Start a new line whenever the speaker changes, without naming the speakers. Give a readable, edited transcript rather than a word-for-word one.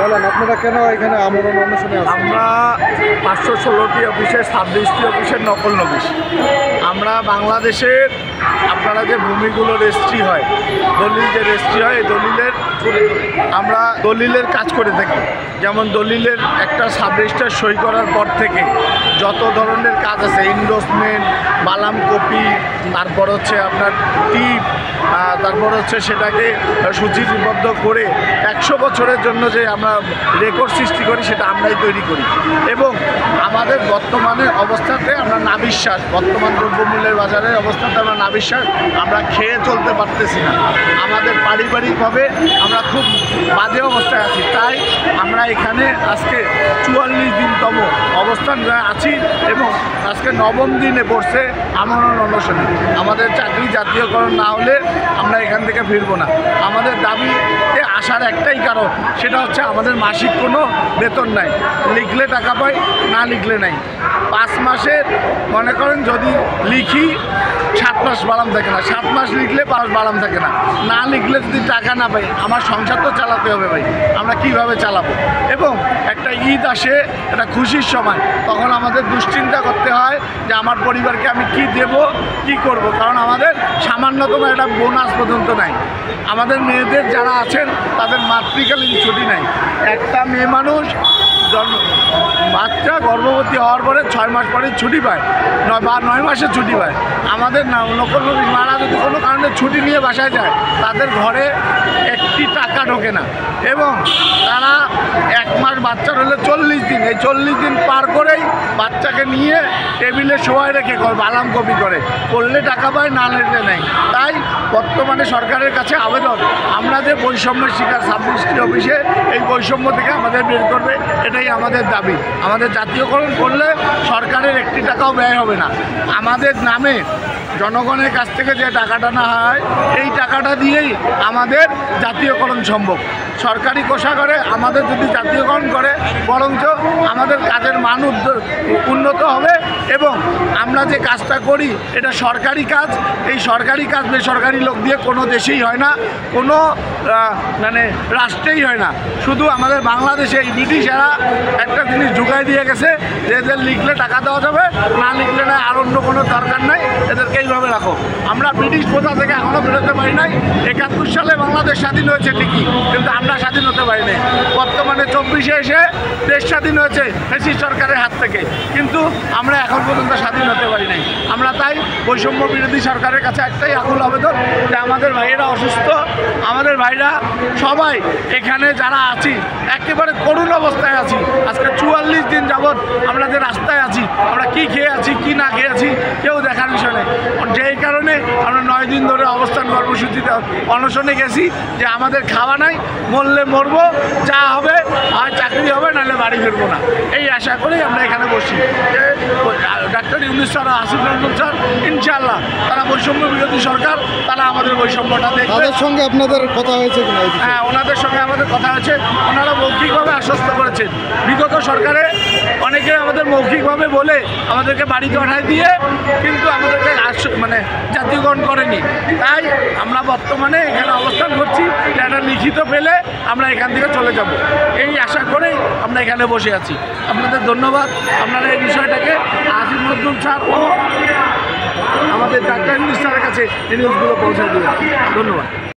বলেন আপনারা কেন এখানে আমরণ অনশনে আছেন?
আমরা 516টি অফিসের 26টি অফিসের নকল নোটিশ। আমরা বাংলাদেশের আপনারা যে ভূমিগুলো রেজিস্ট্রি হয়, দলিল যে রেজিস্ট্রি হয়, এই দলিলের আমরা দলিলের কাজ করে থাকি। যেমন দলিলের একটা সাব রেজিস্ট্রার সই করার পর থেকে যত ধরনের কাজ আছে, ইন্ডোসমেন্ট, বালাম কপি, তারপর হচ্ছে আপনার টিপ, তারপর হচ্ছে সেটাকে সূচিবদ্ধ করে 100 বছরের জন্য যে আমরা রেকর্ড সৃষ্টি করি সেটা আমরাই তৈরি করি। এবং আমাদের বর্তমানে অবস্থাতে আমরা নাবিশ্বাস, বর্তমান দ্রব্যমূল্যের বাজারের অবস্থাতে আমরা নাবিশ্বাস, আমরা খেয়ে চলতে পারতেছি না। আমাদের পারিবারিকভাবে আমরা খুব বাজে অবস্থায় আছি। তাই আমরা এখানে আজকে 44 দিনতম অবস্থান আছি এবং আজকে 9ম দিনে পড়ছে আমরণ অনশনে। আমাদের চাকরি জাতীয়করণ না হলে আমরা এখান থেকে ফিরবো না। আমাদের দাবিতে আসার একটাই কারণ, সেটা হচ্ছে আমাদের মাসিক কোনো বেতন নাই। লিখলে টাকা পাই, না লিখলে নাই। 5 মাসের মনে করেন যদি লিখি 7 মাস বাড়াম থাকে না, 7 মাস লিখলে 5 বাড়াম থাকে না। না লিখলে যদি টাকা না পাই, আমার সংসার তো চালাতে হবে ভাই, আমরা কিভাবে চালাবো? এবং একটা ঈদ আসে, একটা খুশির সময়, তখন আমাদের দুশ্চিন্তা করতে হয় যে আমার পরিবারকে আমি কি দেব, কি করব। কারণ আমাদের সামান্যতম একটা বোনাস পর্যন্ত নাই। আমাদের মেয়েদের যারা আছেন তাদের মাতৃকালীন ছুটি নাই। একটা মেয়ে মানুষ বাচ্চা গর্ভবতী হওয়ার পরে 6 মাস পরে ছুটি পায়, 9 মাসের ছুটি পায়। আমাদের নকল নোটিশ মারা যদি কোনো কারণে ছুটি নিয়ে বাসায় যায়, তাদের ঘরে একটি টাকা ঢোকে না। এবং তারা 1 মাস বাচ্চার হলে 40 দিন, এই 40 দিন পার করেই বাচ্চাকে নিয়ে টেবিলে শোয়াই রেখে বালাম কপি করলে টাকা পায়, না নিলে নেই। তাই বর্তমানে সরকারের কাছে আবেদন, আমরা যে বৈষম্যের শিকার 26টি অফিসে, এই বৈষম্য থেকে আমাদের বের করবে, এটাই আমাদের দাবি। আমাদের জাতীয়করণ করলে সরকারের একটি টাকাও ব্যয় হবে না। আমাদের নামে জনগণের কাছ থেকে যে টাকাটা না হয়, এই টাকাটা দিয়েই আমাদের জাতীয়করণ সম্ভব। সরকারি কোষাগারে আমাদের যদি জাতীয়করণ করে, বরঞ্চ আমাদের কাজের মান উন্নত হবে। এবং আমরা যে কাজটা করি এটা সরকারি কাজ। এই সরকারি কাজ বেসরকারি লোক দিয়ে কোনো দেশেই হয় না, কোনো মানে রাষ্ট্রেই হয় না। শুধু আমাদের বাংলাদেশে এই ব্রিটিশেরা একটা জিনিস ঢুকাই দিয়ে গেছে যে এদের লিখলে টাকা দেওয়া যাবে, না লিখলে না, আর অন্য কোনো দরকার নাই, এদেরকে এইভাবে রাখো। আমরা ব্রিটিশ প্রথা থেকে এখনও বেরোতে পারি নাই। 71 সালে বাংলাদেশ স্বাধীন হয়েছে ঠিকই, কিন্তু আমরা স্বাধীন হতে পারি নাই। বর্তমানে 24-এ এসে দেশ স্বাধীন হয়েছে ফ্যাসিস্ট সরকারের হাত থেকে, কিন্তু আমরা এখন পর্যন্ত স্বাধীন হতে পারি নাই। আমরা তাই বৈষম্য বিরোধী সরকারের কাছে একটাই আকুল আবেদন যে আমাদের ভাইয়েরা অসুস্থ, আমাদের ভাইরা সবাই এখানে যারা আছি একেবারে করুণ অবস্থায় আছি। আজকে 44 দিন যাবৎ আমরা যে রাস্তায় আছি, আমরা কি খেয়ে আছি কি না খেয়ে আছি কেউ দেখার বিষয় নেই। যেই কারণে আমরা 9 দিন ধরে অবস্থান কর্মসূচিতে অনশনে গেছি যে আমাদের খাওয়া নাই, মরলে মরবো, যা হবে আর চাকরি হবে, নাহলে বাড়ি ফিরবো না। এই আশা করেই আমরা এখানে বসি যে doctor Yunus sir, Asif Nazrul sir, ইনশাআল্লাহ তারা বৈষম্য বিরোধী সরকার, তারা আমাদের বৈষম্যটা দেখবে।
তাদের সঙ্গে আপনাদের কথা হয়েছে কিনা?
হ্যাঁ, ওনাদের সঙ্গে আমাদের কথা হয়েছে। ওনারা মৌখিকভাবে আশ্বস্ত করেছেন। বিগত সরকারে অনেকে আমাদের মৌখিকভাবে বলে আমাদেরকে বাড়িতে পাঠায় দিয়ে, কিন্তু আমাদেরকে মানে জাতীয়করণ করেনি। তাই আমরা বর্তমানে এখানে অবস্থান করছি, এটা লিখিত পেলে আমরা এখান থেকে চলে যাব, এই আশা করেই আমরা এখানে বসে আছি। আপনাদের ধন্যবাদ। আপনারা এই বিষয়টাকে আসিফ নজরুল স্যার ও আমাদের ডাক্তার ইউনূস স্যারের কাছে এই নিউজগুলো পৌঁছে দিলেন। ধন্যবাদ।